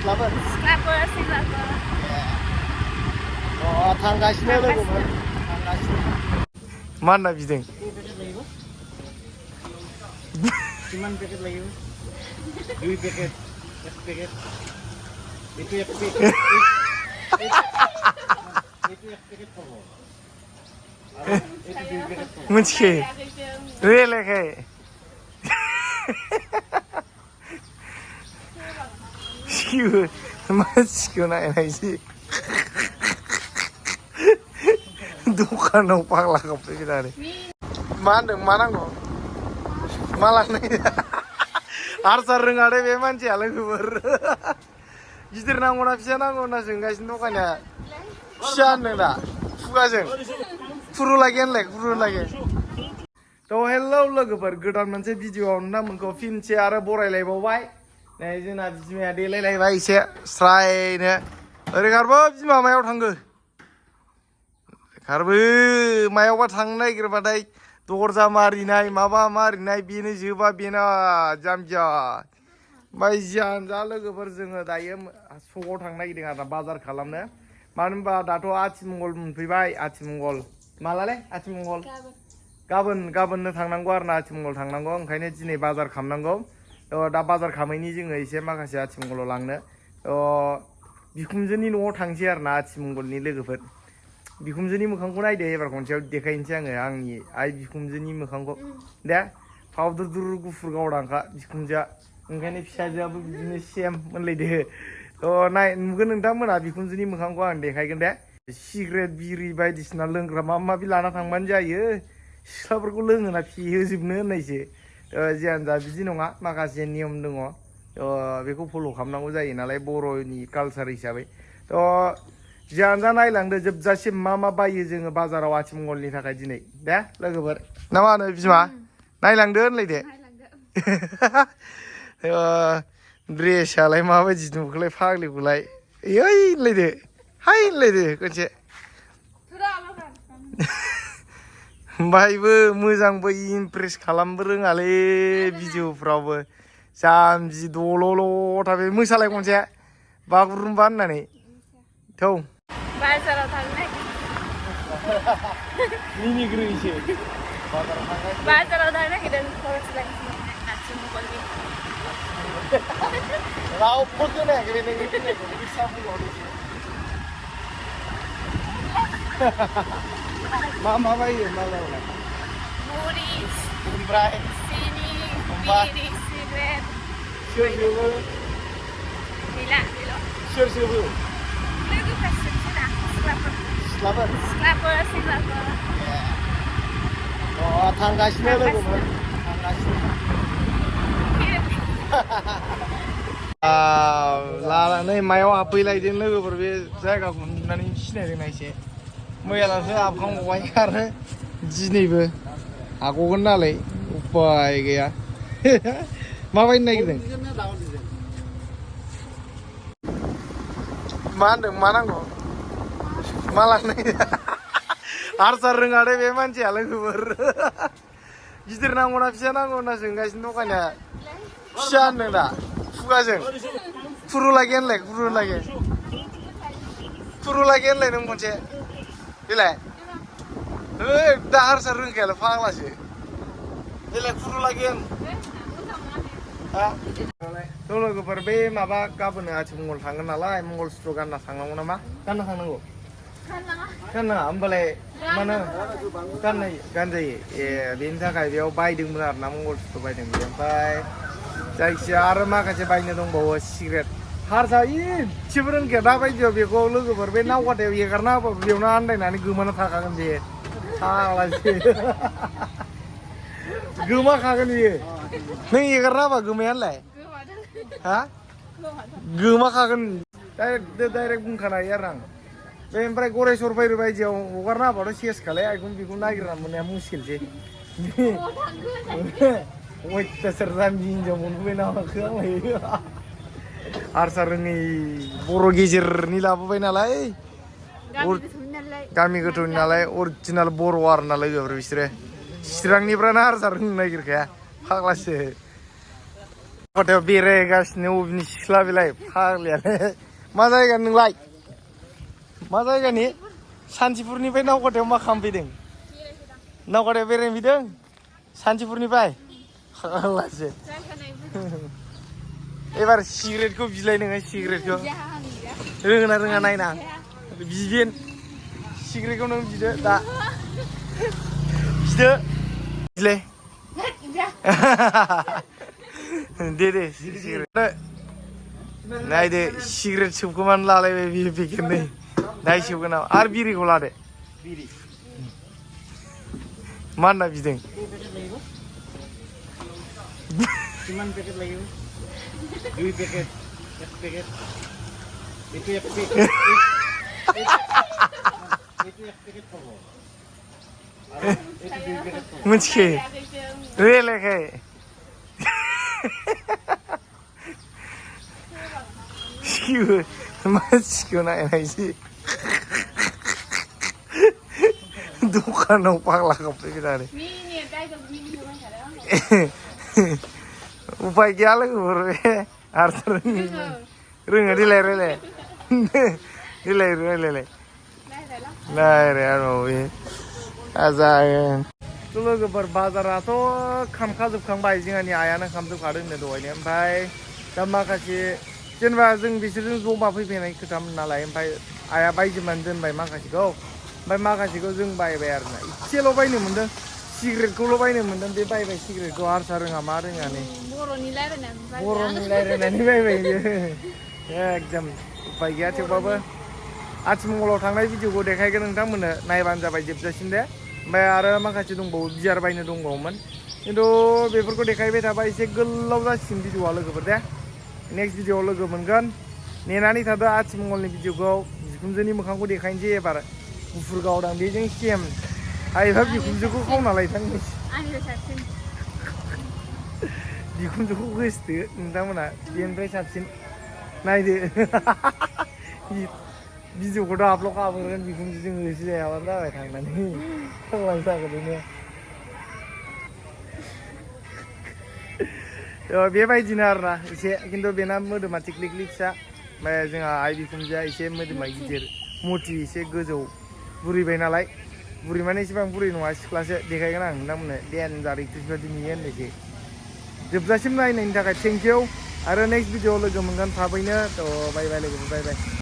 Slaper. Slaper, slaper. थांगासिनो लोगोफोर थांगासिनो मा होनना बिदों किमान पेकेट लायो 2 packet 1 packet itu 1 packet itu 1 packet kok itu 2 packet kok मिथिखो रायलायखाय सिखिबो मानसिखौ नायनायसै दखानाव फाग्ला गाबफैगोन आरो मा होनदों मा नांगौ मा लांनो हारसा रोङा दे बे मानसिया लोगोफोर गिदिर नांगौना फिसा नांगौ होनना सोंगासिनो दखानिया फिसा होनदों दा खुगाजों फुरु लागे होनलाय फुरु लागे थ' हेलौ लोगोफोर गोदान मोनसे भिडिअ'आव नोंथांमोनखौ फिनसे आरो बरायलायबावबाय नै जोंना बिमाया देलायलायबाय एसे स्रायनो ओरै खारबो बिमा मायाव थांगो खारबो मायावबा थांनो नागिरबाथाय दरजा मारिनाय माबा मारिनाय बेनो जोबा बेना जामबिया ओमफ्राय जा लोगोफोर जोङो दायो सकआव थांनो नागिरदों आरो बाजार खालामनो मानो होनबा दाथ' आथिमंगल मोनफैबाय आथिमंगल मालालै आथिमंगल गाबोननो थांनांगौ आरो ना आथिमंगल थांनांगौ ओंखायनो दिनै बाजार खालामनांगौ दा बाजार खालामैनि जोङो एसे माखासे आथिमंगलाव लांनो बिखुनजोनि न'आव थांसै आरो ना आथिमंगलनि लोगोफोर बिखुनजोनि मोखांखौ नायदो एबार खनसेयाव देखायनोसै आङो आंनि आइ बिखुनजोनि मोखांखौ दे फावदुर दुर गुफुर गावदांखा बिखुनजोआ ओंखायनो फिसाजोआबो बिदिनो सेम मोनलायदो नुगोन नोंथांमोना बिखुनजोनि मोखांखौ आं देखायगोन दे सिगारेट बिरि बायदिसिना लोंग्रा माबा माबि लाना थांबानो जायो सिख्लाफोरखौ लोङोना फेहोजोबनो होननायसो जियानो जा बिदि नङा माखासे नियम दङ बेखौ फल' खालामनांगौ जायो नालाय बर'नि कालसार हिसाबै जियानो जा नायलांदो जोबजासिम मा बायो जोङो बाजाराव आथिमंगलनि थाखाय दिनै दे लोगोफोर ना मा होनो बिमा नायलांदो होनलायदो ड्रेसालाय माबायदि नुखोलाय फाग्लिखौलाय ओइ होनलायदो हाय होनलायदो खनसे ओमफ्रायबो मोजांबो इमप्रेस खालामबो रोङालै भिडिअफ्रावबो जाम्बि दल'ल' थाबे मोसालाय खनसे बागुरुम्बा होननानै थौ बाजाराव थांनो मिनिग्रोयोसो बाजाराव थांनो नागिरदों खरस लांनो आथिमंगलनि रावबो खोनायाखै बे नोंनि खोनायखौ गोसा बुंबावदोंसो मा बायो मा लावलाय मुरि ओमफ्राय सिनि बिरि सिगारेट सोर जोबो गैला सोर जोबो लोगोफोरा सोरसोना सिख्लाफोर सिख्लाफोर थांगासिनो लोगोफोर थांगासिनो लानानै मायाव हाबफैलायदों लोगोफोर बे जायगाखौ नुनानै सिनायदों एसे मैयालासो हाबखांबावबाय आरो दिनैबो हागगोन नालाय उपाय गैया माबायदि नागिरदों मा होनदों मा नांगौ मा लांनो हारसा रोङा दे बे मानसिया लोगोफोर गिदिर नांगौना फिसा नांगौ होनना सोंगासिनो दखानिया फिसा होनदों दा खुगाजों फुरु लागे होनलाय फुरु लागे होनलाय नों खनसे देलाय दा हारसा रोंखायालाय फाग्लासो देलाय फुरु लागे होन थ' लोगोफोर बे माबा गाबोन आथिमंगल थांगोन नालाय मंगलसुत्र गानना थांनांगौ नामा गानना थांनांगौ गाननाङा होमबालाय मानो गानजायो बेनि थाखाय बेयाव बायदोंमोन आरो ना मंगलसुत्र बायदों बे ओमफ्राय जायखिजाया आरो माखासे बायनो दंबावो सिगारेट हारसा इसेबो रोंखाया दा बायदियाव बेखौ लोगोफोर बे नावकाटायाव एगारना होबाबो बेयावनो आन्दायनानै गोमाना थाखागोन बे फाग्लासो गोमाखागोन बियो नों एगारना होबा गोमाया होनलाय हा गोमाखागोन डाइरेक्ट बुंखानो हायो आरो आं बे ओमफ्राय गरेस्वर भैरब बायदियाव हगारना होबाथ' सेसखालाय बेखौ नागिरना मोननाया मुस्किलसै अयथासार जाम्बि हिनजाव मोनबोबाय नामाखो आंलाय हारसा रोङै बर' गेजेरनि लाबोबाय नालाय गामि गोथौनि नालाय अरिजिनाल बर' आरो ना लोगोफोर बिसोरो चिरांनिफ्रायनो हारसा रोंनो नागिरखाया फाग्लासो खथायाव बेरायगासिनो अबेनि सिख्ला बेलाय फाग्लियालाय मा जायगा नोंलाय मा जायगानि सान्थिपुरनिफ्राय नावकाटायाव मा खालामफैदों नावकाटायाव बेरायनो फैदों सान्थिपुरनिफ्राय फाग्लासो एबार सिगारेटखौ बिलाय नोङो सिगारेटखौ रोङोना रोङा नायना बिगोन सिगारेटखौ नों बिदो दा बिदो बिलाय दे सिगारेट नायदो सिगारेट सोबखोमानो लालायबाय बियो पेकेटनै दाय सोबगोन नामा आरो बिरिखौ लादो बिरि मा होनना बिदों किमान पेकेट লাগিব 2 packet 1 packet itu 1 packet itu 1 packet পাব আৰু itu 2 पेकेट পাব मिथिखो रेलायखाय सिकिउ मा सिकिउ नायनायसै दखानाव फाग्ला गाबफैगोन आरो उपाय गैया लोगोफोर बे आरो रोङो देलाय रायलाय देलाय रायलायलाय रायलाय बे जागोन लोगोफोर बाजाराथ' खामखाजोबखांबाय जोंहानि आइयानो खामजोबखादों होननो दहायनो ओमफ्राय दा माखासे जेनेबा जों बिसोरजों जमा फैफैनाय खोथामोन नालाय ओमफ्राय आइया बायजोबनानै दोनबाय माखासेखौ ओमफ्राय माखासेखौ जों बायबाय आरोना इसेल' बायनो मोनदों सिगारेटखौल' बायनो मोनदों बे बायबाय सिगारेटखौ हारसा रोङा मा रोङा नै बर'नि रायलायनानै बायबाय बियो एकदम उपाय गैया थेवबाबो आथिमंगलाव थांनाय भिडिअखौ देखायगोन नोंथांमोननो नायबानो जाबाय जोबजासिम दे ओमफ्राय आरो माखासे दंबावो बियार बायनो दंबावोमोन खिन्थु बेफोरखौ देखायबाय थाबा एसे गोलाव जासिगोन भिडिअआ लोगोफोर दे नेक्स्ट भिडिअआव लोगो मोनगोन नेनानै थादो आथिमंगलनि भिडिअखौ बिखुनजोनि मोखांखौ देखायनोसै एबार गुफुर गावदां बेजों सेम हायोबा बिखुनजोखौ खावना लायथां बिखुनजोखौ गोसोथो नोंथांमोना बेनिफ्राय साबसिन नायदो भिडिअखौथ' आपल'ड खालामगोन बिखुनजोजों होसो जायाबानो जाबाय थांनानै खावलानो जागोन बेबायदिनो आरोना एसे खिन्थु बेना मोदोमा थिख्लिख्लि फिसा ओमफ्राय जोंहा आइ बिखुनजोआ एसे मोदोमा गिदिर मथि एसे गोजौ बुरिबाय नालाय बुरि माने एसेबां बुरि नङा सिख्लासो देखायगोन आं नोंथांमोननो देनजार एक्ट्रिस बायदि नुयो होननायसै जोबजासिम नायनायनि थाखाय थेंकिउ आरो नेक्स्ट भिडिअआव लोगो मोनगोन थाबैनो थ' बाय बाय लोगोफोर बाय बाय